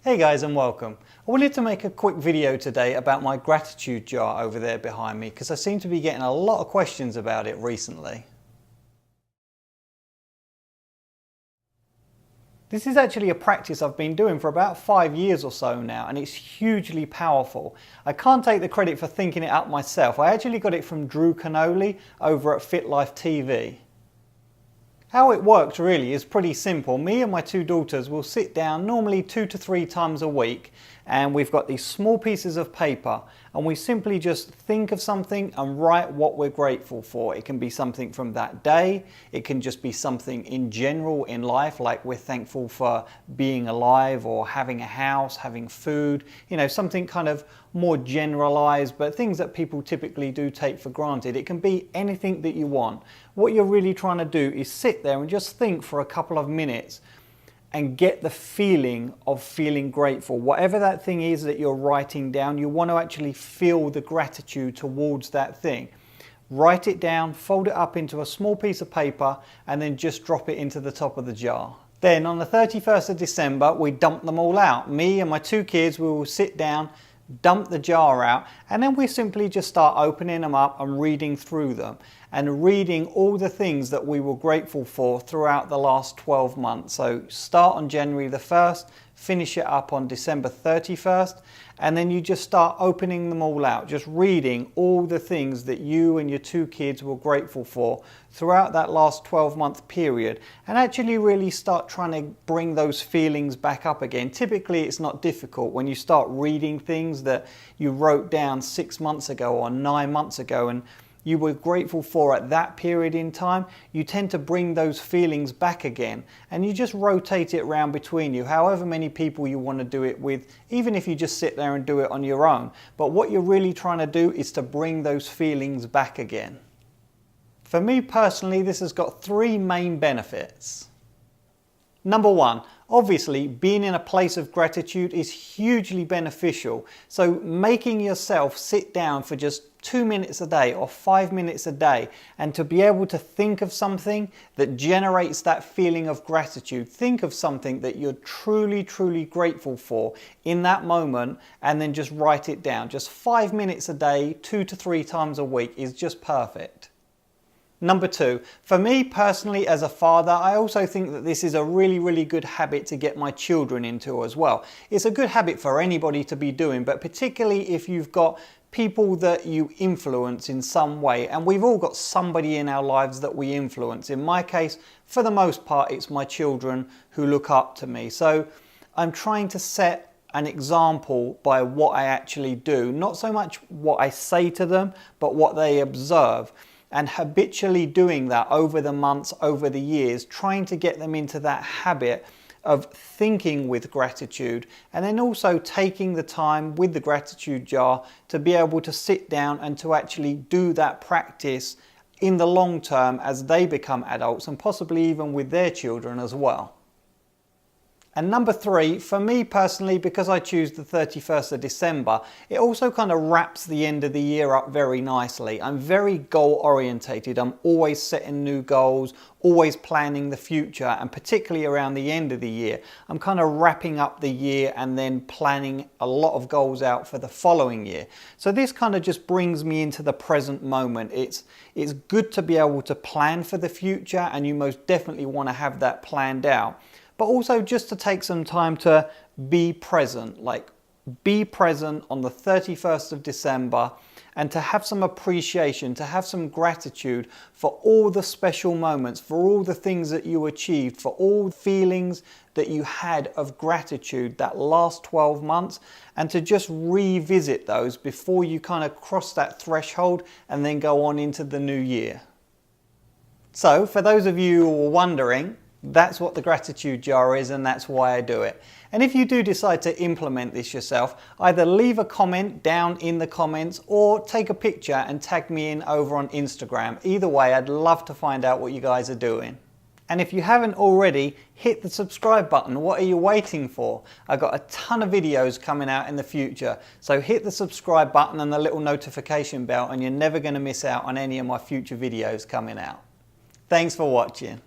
Hey guys and welcome. I wanted to make a quick video today about my gratitude jar over there behind me because I seem to be getting a lot of questions about it recently. This is actually a practice I've been doing for about 5 years or so now, and it's hugely powerful. I can't take the credit for thinking it up myself. I actually got it from Drew Canoli over at Fit Life TV. How it works really is pretty simple. Me and my two daughters will sit down normally 2 to 3 times a week, and we've got these small pieces of paper and we simply just think of something and write what we're grateful for. It can be something from that day, it can just be something in general in life, like we're thankful for being alive or having a house, having food, something kind of more generalized, but things that people typically do take for granted. It can be anything that you want. What you're really trying to do is sit there and just think for a couple of minutes and get the feeling of feeling grateful. Whatever that thing is that you're writing down, you want to actually feel the gratitude towards that thing. Write it down, fold it up into a small piece of paper, and then just drop it into the top of the jar. Then on the 31st of December, we dump them all out. Me and my 2 kids, we will sit down, dump the jar out, and then we simply just start opening them up and reading through them and reading all the things that we were grateful for throughout the last 12 months. So start on January the 1st, finish it up on December 31st, and then you just start opening them all out, just reading all the things that you and your 2 kids were grateful for throughout that last 12-month period, and actually really start trying to bring those feelings back up again. Typically it's not difficult when you start reading things that you wrote down 6 months ago or 9 months ago and you were grateful for at that period in time. You tend to bring those feelings back again, and you just rotate it around between you, however many people you want to do it with, even if you just sit there and do it on your own. But what you're really trying to do is to bring those feelings back again. For me personally, this has got 3 main benefits. Number 1, obviously being in a place of gratitude is hugely beneficial. So making yourself sit down for just 2 minutes a day or 5 minutes a day, and to be able to think of something that generates that feeling of gratitude. Think of something that you're truly grateful for in that moment, and then just write it down. Just 5 minutes a day, 2 to 3 times a week is just perfect. Number 2, for me personally as a father, I also think that this is a really good habit to get my children into as well. It's a good habit for anybody to be doing, but particularly if you've got people that you influence in some way, and we've all got somebody in our lives that we influence. In my case, for the most part, it's my children who look up to me. So I'm trying to set an example by what I actually do, not so much what I say to them, but what they observe. And habitually doing that over the months, over the years, trying to get them into that habit of thinking with gratitude, and then also taking the time with the gratitude jar to be able to sit down and to actually do that practice in the long term as they become adults, and possibly even with their children as well. And number 3, for me personally, because I choose the 31st of December, it also kind of wraps the end of the year up very nicely. I'm very goal orientated. I'm always setting new goals, always planning the future, and particularly around the end of the year, I'm kind of wrapping up the year and then planning a lot of goals out for the following year. So this kind of just brings me into the present moment. It's good to be able to plan for the future, and you most definitely want to have that planned out. But also just to take some time to be present, like be present on the 31st of December, and to have some appreciation, to have some gratitude for all the special moments, for all the things that you achieved, for all the feelings that you had of gratitude that last 12 months, and to just revisit those before you kind of cross that threshold and then go on into the new year. So for those of you who are wondering, that's what the gratitude jar is, and that's why I do it. And if you do decide to implement this yourself, either leave a comment down in the comments or take a picture and tag me in over on Instagram. Either way, I'd love to find out what you guys are doing. And if you haven't already, hit the subscribe button. What are you waiting for? I've got a ton of videos coming out in the future. So hit the subscribe button and the little notification bell, and you're never going to miss out on any of my future videos coming out. Thanks for watching.